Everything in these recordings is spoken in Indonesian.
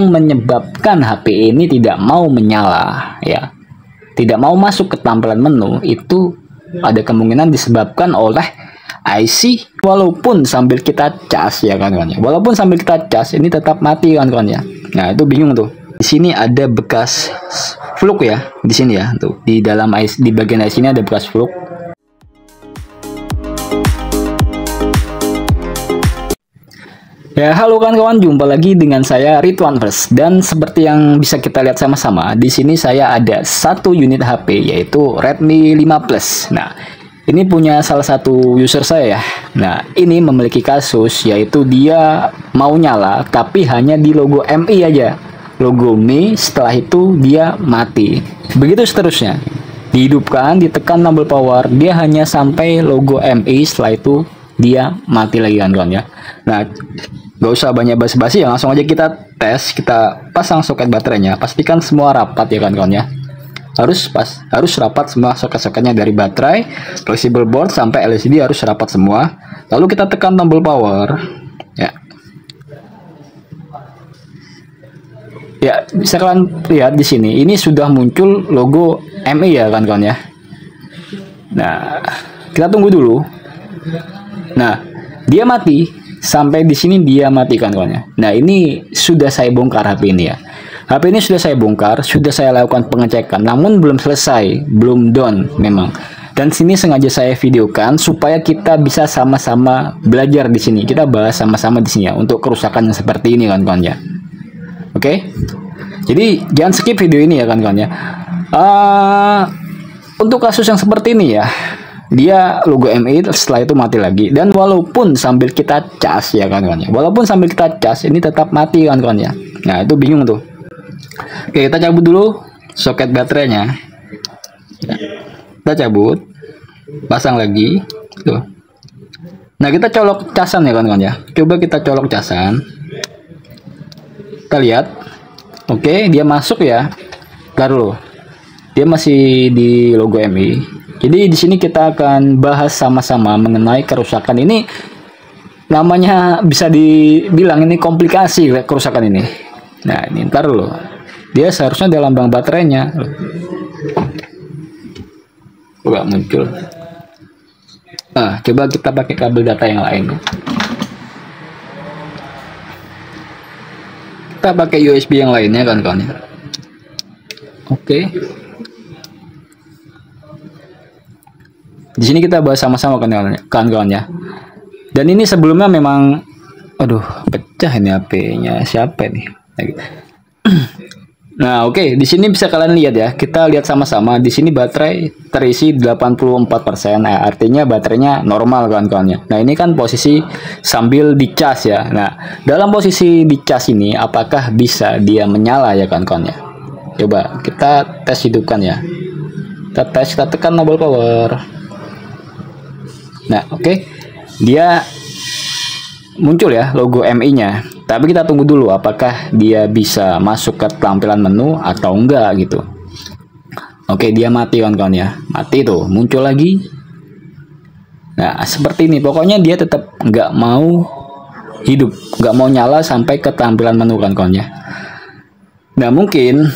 yang menyebabkan HP ini tidak mau menyala ya, tidak mau masuk ke tampilan menu, itu ada kemungkinan disebabkan oleh IC. Walaupun sambil kita cas ya kan kawan ya, walaupun sambil kita cas ini tetap mati kan kawan ya. Nah itu bingung tuh. Di sini ada bekas fluk ya, di sini ya tuh, di dalam IC, di bagian IC ini ada bekas fluk. Ya, halo kawan-kawan, jumpa lagi dengan saya Ridwan First, dan seperti yang bisa kita lihat sama-sama, di sini saya ada satu unit HP yaitu Redmi 5 Plus. Nah, ini punya salah satu user saya ya. Nah, ini memiliki kasus yaitu dia mau nyala tapi hanya di logo MI aja. Logo Mi, setelah itu dia mati. Begitu seterusnya. Dihidupkan, ditekan tombol power, dia hanya sampai logo MI, setelah itu dia mati lagi kan kawan ya. Nah, gak usah banyak basa-basi ya, langsung aja kita tes. Kita pasang soket baterainya, pastikan semua rapat ya kan kawan ya. Harus rapat semua soket-soketnya, dari baterai, flexible board sampai LCD harus rapat semua. Lalu kita tekan tombol power ya. Ya, bisa kalian lihat di sini, ini sudah muncul logo MI ya kan kawan ya. Nah, kita tunggu dulu. Nah, dia mati. Sampai di sini dia matikan kawan ya. Nah, ini sudah saya bongkar HP ini ya. HP ini sudah saya bongkar, sudah saya lakukan pengecekan, namun belum selesai, belum down memang. Dan sini sengaja saya videokan supaya kita bisa sama-sama belajar di sini. Kita bahas sama-sama di sini ya untuk kerusakan yang seperti ini kan kawan ya. Oke. Jadi jangan skip video ini ya kan kawan ya. Untuk kasus yang seperti ini ya, dia logo MI setelah itu mati lagi, dan walaupun sambil kita cas ya kan kawan ya, walaupun sambil kita cas ini tetap mati kan kawan ya. Nah itu bingung tuh. Oke, kita cabut dulu soket baterainya ya. Kita cabut, pasang lagi tuh. Nah kita colok casan ya kan kawan ya, coba kita colok casan, kita lihat. Oke, dia masuk ya. Ntar dulu, dia masih di logo MI. Jadi di sini kita akan bahas sama-sama mengenai kerusakan ini. Namanya bisa dibilang ini komplikasi kerusakan ini. Nah, ini ntar dulu. Dia seharusnya ada lambang baterainya. Coba muncul. Nah, coba kita pakai kabel data yang lain. Kita pakai USB yang lainnya kan kawan. Oke. Di sini kita bahas sama-sama kawan-kawan ya. Dan ini sebelumnya memang, aduh, pecah ini HP-nya siapa nih? Nah, oke, di sini bisa kalian lihat ya. Kita lihat sama-sama. Di sini baterai terisi 84%. Nah, artinya baterainya normal kawan-kawan ya. Nah, ini kan posisi sambil dicas ya. Nah, dalam posisi dicas ini apakah bisa dia menyala ya kawan-kawan ya? Coba kita tes hidupkan ya. Kita tes, kita tekan tombol power. Nah, oke. Dia muncul ya logo MI-nya. Tapi kita tunggu dulu apakah dia bisa masuk ke tampilan menu atau enggak gitu. Oke, dia mati kawan-kawan ya. Mati tuh, muncul lagi. Nah, seperti ini. Pokoknya dia tetap nggak mau hidup, nggak mau nyala sampai ke tampilan menu kawan-kawan ya. Nah, mungkin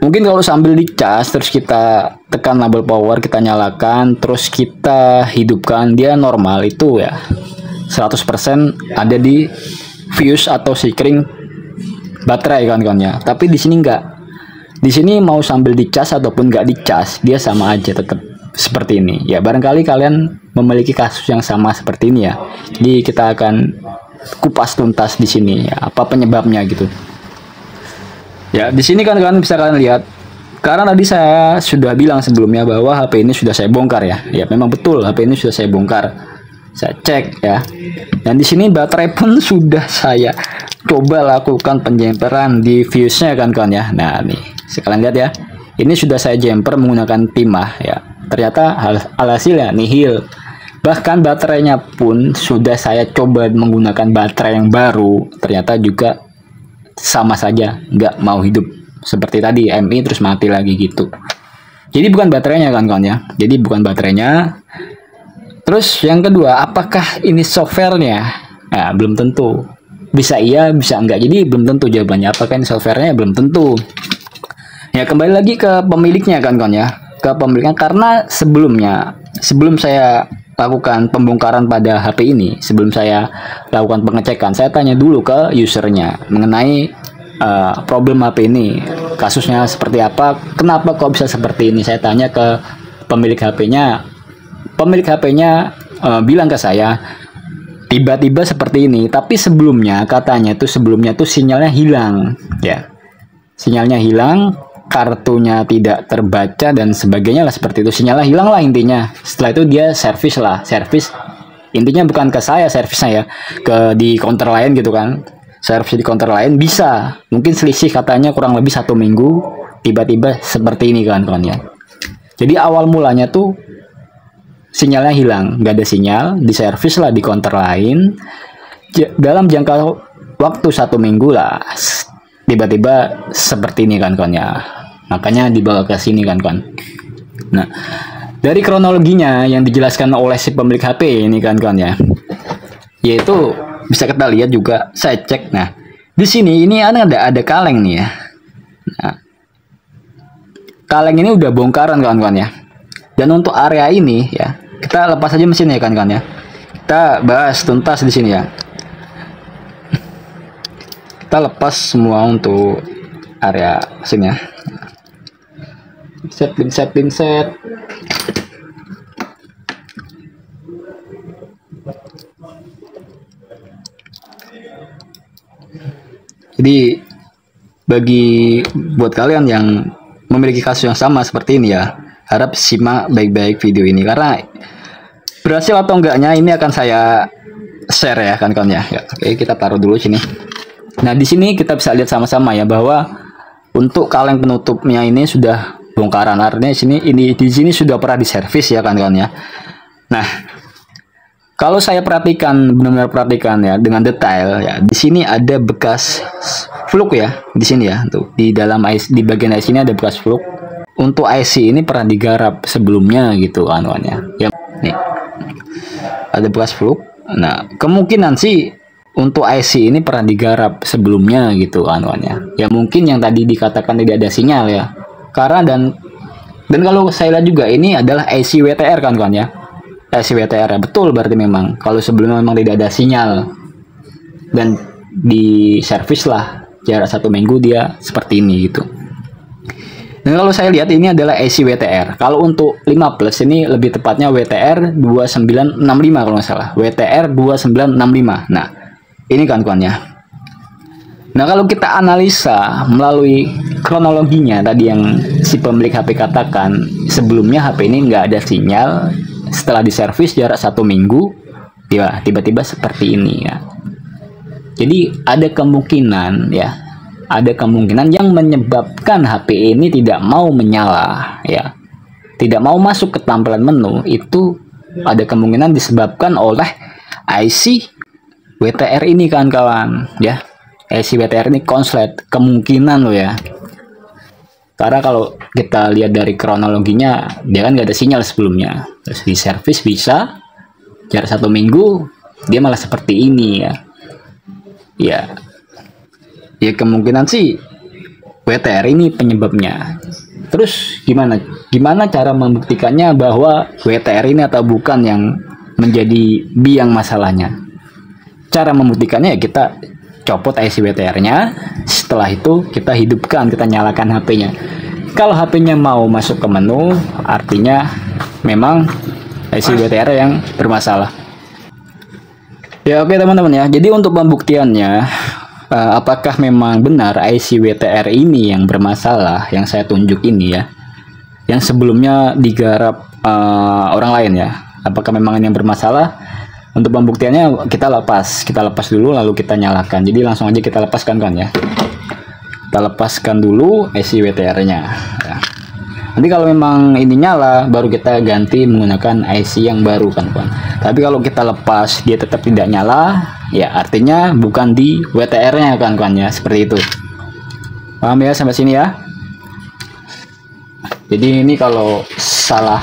kalau sambil dicas terus kita tekan tombol power, kita nyalakan, terus kita hidupkan, dia normal itu ya 100% ada di fuse atau sikring baterai kawan-kawan ya. Tapi di sini enggak. Di sini mau sambil dicas ataupun enggak dicas, dia sama aja tetap seperti ini. Ya, barangkali kalian memiliki kasus yang sama seperti ini ya. Jadi kita akan kupas tuntas di sini ya, apa penyebabnya gitu. Ya, di sini kan kalian bisa kalian lihat. Karena tadi saya sudah bilang sebelumnya bahwa HP ini sudah saya bongkar ya. Ya, memang betul HP ini sudah saya bongkar. Saya cek ya. Dan di sini baterai pun sudah saya coba lakukan penjemperan di fuse-nya kan kawan ya. Nah, nih, sekalian lihat ya. Ini sudah saya jumper menggunakan timah ya. Ternyata alhasilnya nihil. Bahkan baterainya pun sudah saya coba menggunakan baterai yang baru, ternyata juga sama saja, nggak mau hidup seperti tadi MI terus mati lagi gitu. Jadi bukan baterainya kan kawan ya. Jadi bukan baterainya. Terus yang kedua, apakah ini softwarenya? Nah, belum tentu. bisa iya, bisa enggak. Jadi belum tentu jawabannya. Apakah ini softwarenya, belum tentu. Ya kembali lagi ke pemiliknya kan kawan ya. Ke pemiliknya, karena sebelum saya lakukan pembongkaran pada HP ini, sebelum saya lakukan pengecekan, saya tanya dulu ke usernya mengenai problem HP ini, kasusnya seperti apa, kenapa kok bisa seperti ini. Saya tanya ke pemilik HP-nya. Pemilik HP-nya bilang ke saya, tiba-tiba seperti ini, tapi sebelumnya katanya tuh sinyalnya hilang ya, sinyalnya hilang, kartunya tidak terbaca dan sebagainya lah, seperti itu. Sinyalnya hilang lah intinya. Setelah itu dia servis, intinya bukan ke saya servisnya ya, ke di counter lain gitu kan, servis di counter lain. Bisa mungkin selisih katanya kurang lebih 1 minggu, tiba-tiba seperti ini kan kawan ya. Jadi awal mulanya tuh sinyalnya hilang, nggak ada sinyal, diservis lah di counter lain. Dalam jangka waktu 1 minggu lah, tiba-tiba seperti ini kan kawan ya. Makanya dibawa ke sini kan kawan. Nah, dari kronologinya yang dijelaskan oleh si pemilik HP ini kan kawan ya, yaitu bisa kita lihat juga, saya cek. Nah, di sini ini ada kaleng nih ya. Nah, kaleng ini udah bongkaran kawan-kawan ya. Dan untuk area ini ya, kita lepas aja mesinnya kan ya. Kita bahas tuntas di sini ya. Kita lepas semua untuk area mesinnya. Pinset. Jadi buat kalian yang memiliki kasus yang sama seperti ini ya, harap simak baik-baik video ini, karena berhasil atau enggaknya ini akan saya share ya kan kawan ya. Oke, kita taruh dulu sini. Nah, di sini kita bisa lihat sama-sama ya bahwa untuk kaleng penutupnya ini sudah bongkaran. Artinya di sini sudah pernah diservis ya kan kawan ya. Nah, kalau saya perhatikan, benar-benar perhatikan ya dengan detail ya, di sini ada bekas fluk ya, di sini ya, tuh di dalam IC, di bagian IC ini ada bekas fluk. Untuk IC ini pernah digarap sebelumnya gitu kan ya. Ya, nih ada bekas fluk. Nah, kemungkinan sih untuk IC ini pernah digarap sebelumnya gitu kan ya. Ya mungkin yang tadi dikatakan tidak ada sinyal ya. Karena dan kalau saya lihat juga ini adalah IC WTR kan ya. IC WTR ya, betul, berarti memang kalau sebelumnya memang tidak ada sinyal dan di servis lah jarak 1 minggu dia seperti ini gitu. Dan kalau saya lihat ini adalah IC WTR. Kalau untuk 5 plus ini lebih tepatnya WTR 2965 kalau nggak salah. WTR 2965. Nah, ini kan kawan ya. Nah, kalau kita analisa melalui kronologinya tadi yang si pemilik HP katakan, sebelumnya HP ini nggak ada sinyal, setelah diservis jarak 1 minggu, ya tiba-tiba seperti ini ya. Jadi ada kemungkinan ya, ada kemungkinan yang menyebabkan HP ini tidak mau menyala ya, tidak mau masuk ke tampilan menu, itu ada kemungkinan disebabkan oleh IC WTR ini kan kawan ya. IC WTR ini konslet, kemungkinan loh ya. Karena kalau kita lihat dari kronologinya, dia kan nggak ada sinyal sebelumnya, terus di servis bisa jarak 1 minggu dia malah seperti ini ya. Ya kemungkinan sih WTR ini penyebabnya. Terus gimana cara membuktikannya bahwa WTR ini atau bukan yang menjadi biang masalahnya? Cara membuktikannya ya kita copot IC WTR-nya, setelah itu kita hidupkan, kita nyalakan HP-nya. Kalau HP-nya mau masuk ke menu, artinya memang IC WTR yang bermasalah. Ya oke teman-teman ya, jadi untuk pembuktiannya, apakah memang benar IC WTR ini yang bermasalah, yang saya tunjuk ini ya, yang sebelumnya digarap orang lain ya, apakah memang ini yang bermasalah? Untuk pembuktiannya kita lepas dulu lalu kita nyalakan. Jadi langsung aja kita lepaskan kan ya. Kita lepaskan dulu IC WTR-nya ya. Nanti kalau memang ini nyala baru kita ganti menggunakan IC yang baru kan. Tapi kalau kita lepas dia tetap tidak nyala, ya artinya bukan di WTR-nya kan ya, seperti itu. Paham ya sampai sini ya? Jadi ini kalau salah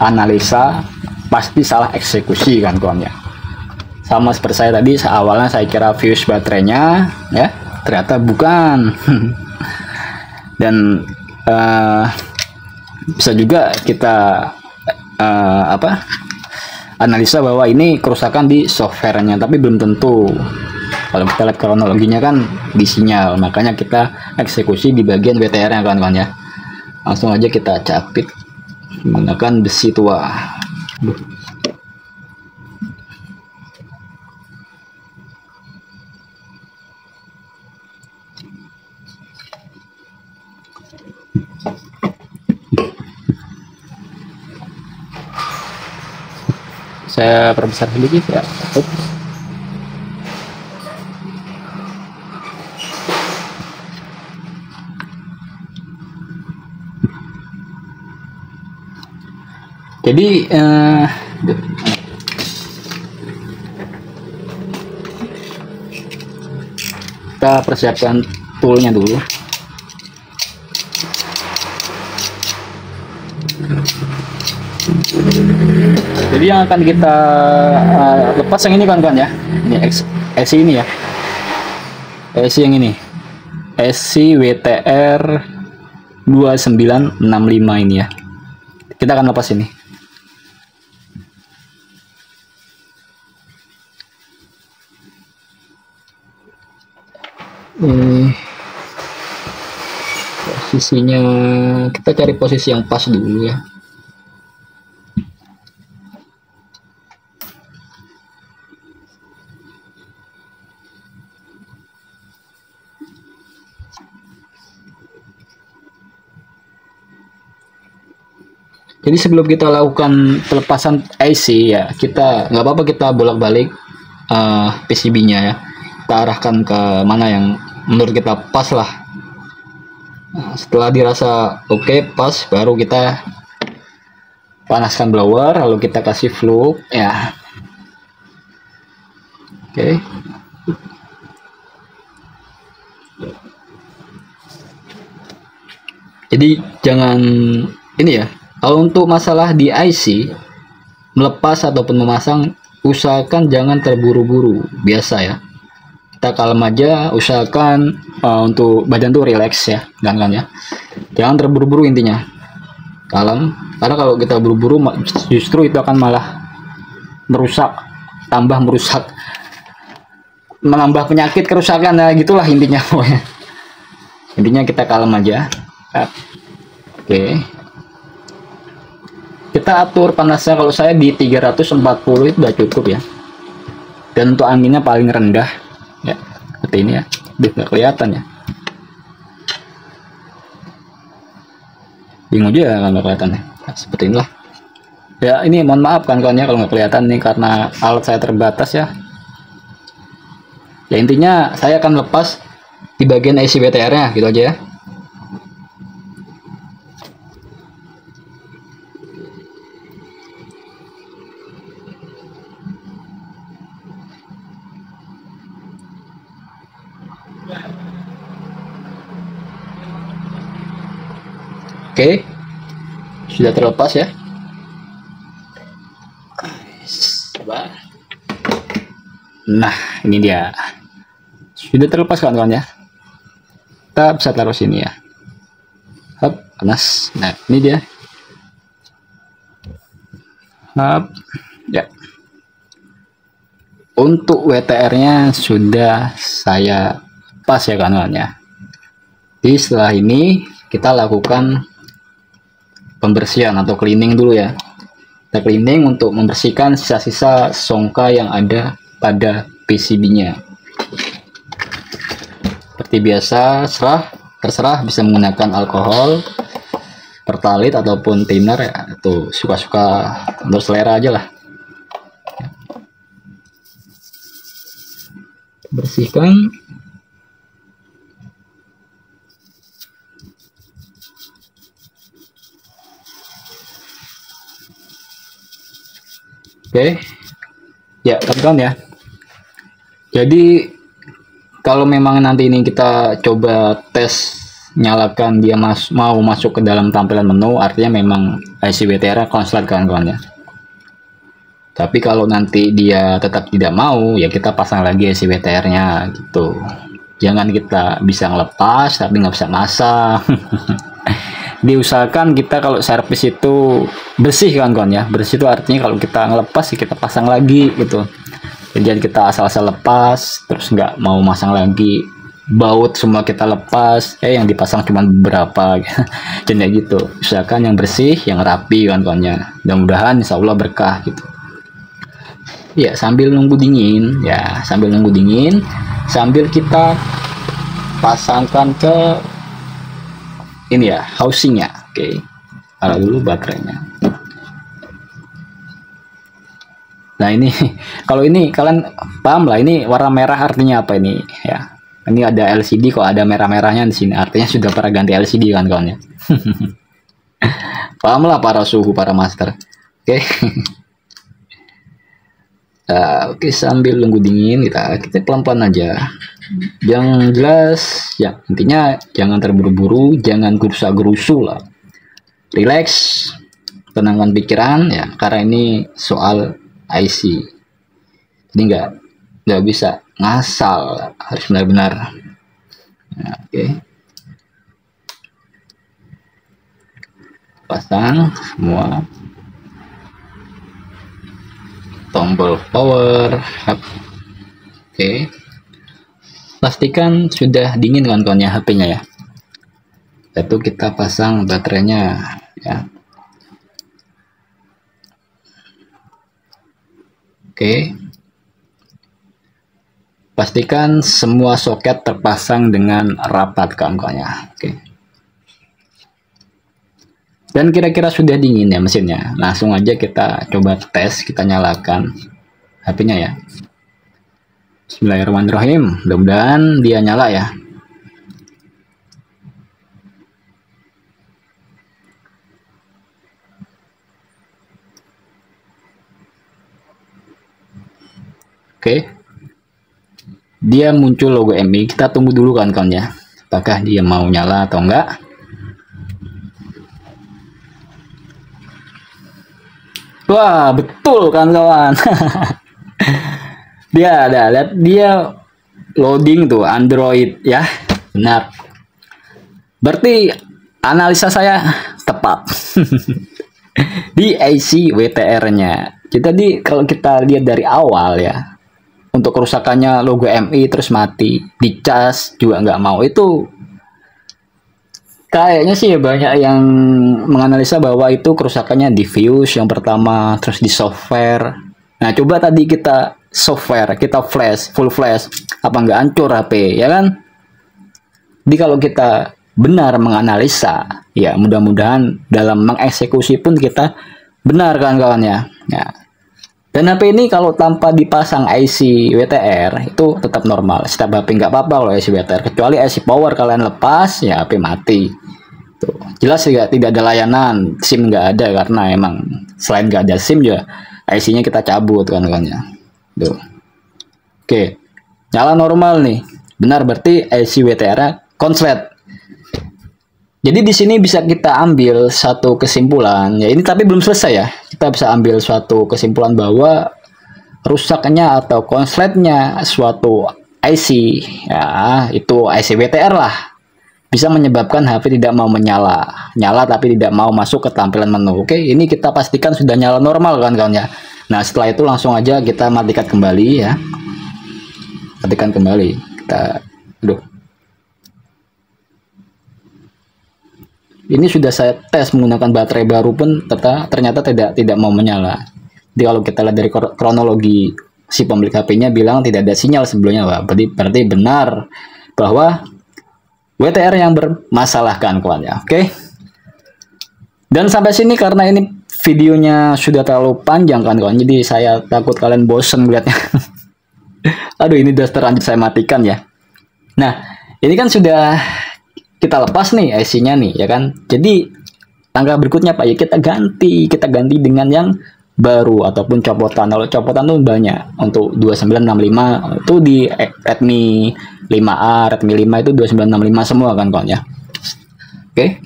analisa pasti salah eksekusi kan kawan ya. Sama seperti saya tadi, awalnya saya kira fuse baterainya, ya ternyata bukan. Dan bisa juga kita analisa bahwa ini kerusakan di softwarenya, tapi belum tentu. Kalau kita lihat kronologinya kan di sinyal, makanya kita eksekusi di bagian WTR-nya kawan-kawan ya. Langsung aja kita capit menggunakan besi tua. Saya perbesar sedikit ya. Jadi kita persiapkan toolnya dulu. Jadi yang akan kita lepas yang ini kawan-kawan ya. Ini SC ini ya. SC yang ini. SC WTR 2965 ini ya. Kita akan lepas ini. Posisinya kita cari posisi yang pas dulu ya. Jadi sebelum kita lakukan pelepasan IC ya, kita nggak apa-apa kita bolak-balik PCB-nya ya. Kita arahkan ke mana yang menurut kita pas lah. Nah, setelah dirasa oke, pas, baru kita panaskan blower, lalu kita kasih fluke ya. Oke. Jadi jangan ini ya. Kalau untuk masalah di IC, melepas ataupun memasang, usahakan jangan terburu-buru, biasa ya. Kita kalem aja, usahakan untuk badan tuh relax ya, kan ya. Jangan terburu-buru intinya, kalem. Karena kalau kita buru-buru, justru itu akan malah merusak, menambah penyakit, kerusakan, nah gitulah intinya. Intinya kita kalem aja. Oke. Kita atur panasnya, kalau saya di 340 itu udah cukup ya. Dan untuk anginnya paling rendah ya, seperti ini ya. Nggak kelihatan ya. Bingung aja kalau nggak kelihatan ya. Nah, seperti inilah. Ya ini mohon maaf kan kawannya kalau nggak kelihatan nih, karena alat saya terbatas ya. Ya intinya saya akan lepas di bagian IC BTR-nya gitu aja ya. Oke, sudah terlepas ya. Nah, ini dia. Sudah terlepas kawan-kawan ya. Kita bisa taruh sini ya. Hop, panas. Nah, ini dia. Hop, ya. Untuk WTR-nya sudah saya pas ya kawan-kawan ya. Jadi setelah ini kita lakukan pembersihan atau cleaning dulu ya. Kita cleaning untuk membersihkan sisa-sisa songka yang ada pada PCB-nya. Seperti biasa, terserah bisa menggunakan alkohol, pertalite ataupun thinner ya. Itu suka-suka, menurut selera aja lah. Bersihkan. Oke, ya teman-teman ya. Jadi kalau memang nanti ini kita coba tes nyalakan dia mau masuk ke dalam tampilan menu, artinya memang IC BTR konslet kawan-kawan ya. Tapi kalau nanti dia tetap tidak mau, ya kita pasang lagi IC WTR-nya gitu. Jangan kita bisa ngelepas tapi nggak bisa masang. Diusahakan kita kalau servis itu bersih kan kawan ya. Bersih itu artinya kalau kita ngelepas ya kita pasang lagi gitu. Jadi kita asal-asal lepas terus nggak mau masang lagi. Baut semua kita lepas, yang dipasang cuma beberapa. Jadi gitu. Usahakan yang bersih, yang rapi kan kawannya. Mudah-mudahan insya Allah berkah gitu. Ya, sambil nunggu dingin, sambil kita pasangkan ke ini ya, housingnya. Oke, taruh dulu baterainya. Nah ini, kalau ini kalian paham lah, ini warna merah artinya apa ini ya? Ini ada LCD kok, ada merah-merahnya di sini, artinya sudah pernah ganti LCD kan kawan ya. Paham lah para suhu, para master. Oke. Oke, sambil nunggu dingin kita pelan-pelan aja. Yang jelas ya, intinya jangan terburu-buru, jangan gerusa-gerusu lah. Relax, tenangkan pikiran ya, karena ini soal IC. Jadi nggak bisa ngasal, harus benar-benar. Nah, oke. Pasang semua. Tombol power. Oke. Pastikan sudah dingin kan kawannya HP-nya ya. Itu kita pasang baterainya ya. Oke. Pastikan semua soket terpasang dengan rapat kawan-kawannya. Oke. Dan kira-kira sudah dingin ya mesinnya. Langsung aja kita coba tes, kita nyalakan HP-nya ya. Bismillahirrahmanirrahim. Mudah-mudahan dia nyala ya. Oke. Dia muncul logo MI. Kita tunggu dulu kan kawan ya. Apakah dia mau nyala atau enggak? Wah, betul kan kawan. Dia ada, lihat dia loading tuh Android ya. Benar. Berarti analisa saya tepat. Di IC WTR-nya. Jadi kalau kita lihat dari awal ya, untuk kerusakannya logo MI terus mati, dicas juga nggak mau, itu kayaknya sih banyak yang menganalisa bahwa itu kerusakannya di fuse yang pertama, terus di software. Nah, coba tadi kita software, kita flash, full flash, apa nggak hancur HP, ya kan? Jadi kalau kita benar menganalisa, ya mudah-mudahan dalam mengeksekusi pun kita benar kan kawan ya. Ya. Dan HP ini kalau tanpa dipasang IC WTR itu tetap normal. Setiap HP nggak apa-apa kalau IC WTR, kecuali IC power kalian lepas ya HP mati. Tuh. Jelas juga tidak ada layanan, SIM nggak ada karena emang selain nggak ada SIM juga IC-nya kita cabut kan kawannya. Tuh. Oke, nyala normal nih. Benar, berarti IC WTR konslet. Jadi di sini bisa kita ambil satu kesimpulan, ya ini tapi belum selesai ya. Kita bisa ambil suatu kesimpulan bahwa rusaknya atau konsletnya suatu IC, ya itu IC WTR lah, bisa menyebabkan HP tidak mau nyala tapi tidak mau masuk ke tampilan menu. Oke, ini kita pastikan sudah nyala normal kan kawan ya. Nah setelah itu langsung aja kita matikan kembali ya. Matikan kembali. Ini sudah saya tes menggunakan baterai baru pun ternyata tidak mau menyala. Jadi kalau kita lihat dari kronologi si pemilik HP-nya bilang tidak ada sinyal sebelumnya, Pak. Berarti benar bahwa WTR yang bermasalah kan kawan ya. Oke. Dan sampai sini karena ini videonya sudah terlalu panjang kan kawan. Jadi saya takut kalian bosen melihatnya. Aduh, ini udah terlanjur saya matikan ya. Nah, ini kan sudah kita lepas nih IC-nya nih ya kan. Jadi langkah berikutnya Pak ya kita ganti dengan yang baru ataupun copotan. Kalau copotan tuh banyak. Untuk 2965 itu di Redmi 5A, Redmi 5 itu 2965 semua kan kawan ya. Oke.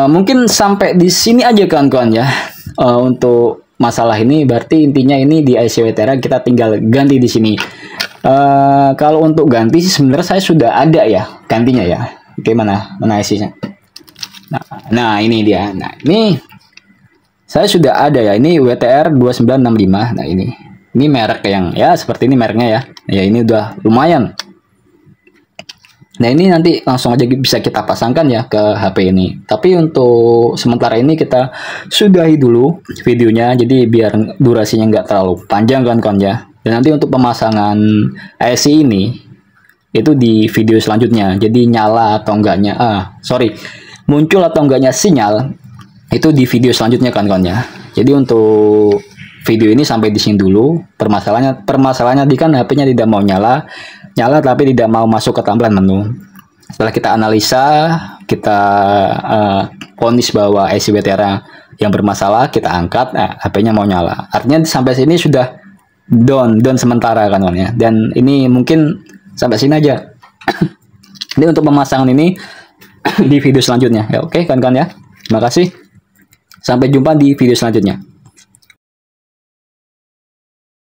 Mungkin sampai di sini aja kawan-kawan ya. Untuk masalah ini, berarti intinya ini di IC Wetera kita tinggal ganti di sini. Kalau untuk ganti sih sebenarnya saya sudah ada ya gantinya ya. Oke, mana IC-nya? Nah, ini dia. Nah, ini saya sudah ada ya. Ini WTR 2965. Nah, ini merek yang ya seperti ini mereknya ya. Ya, ini udah lumayan. Nah, ini nanti langsung aja bisa kita pasangkan ya ke HP ini. Tapi untuk sementara ini kita sudahi dulu videonya, jadi biar durasinya nggak terlalu panjang kawan-kawan ya. Dan nanti untuk pemasangan IC ini itu di video selanjutnya. Jadi nyala atau enggaknya, muncul atau enggaknya sinyal itu di video selanjutnya kawan-kawan ya. Jadi untuk video ini sampai di sini dulu. Permasalahannya tadi kan HP-nya tidak mau nyala tapi tidak mau masuk ke tampilan menu. Setelah kita analisa, kita vonis bahwa IC Wetera yang bermasalah, kita angkat, HP-nya mau nyala. Artinya sampai sini sudah down sementara kan ya. Dan ini mungkin sampai sini aja. Ini untuk pemasangan ini di video selanjutnya. Ya, oke kawan-kawan ya. Terima kasih. Sampai jumpa di video selanjutnya.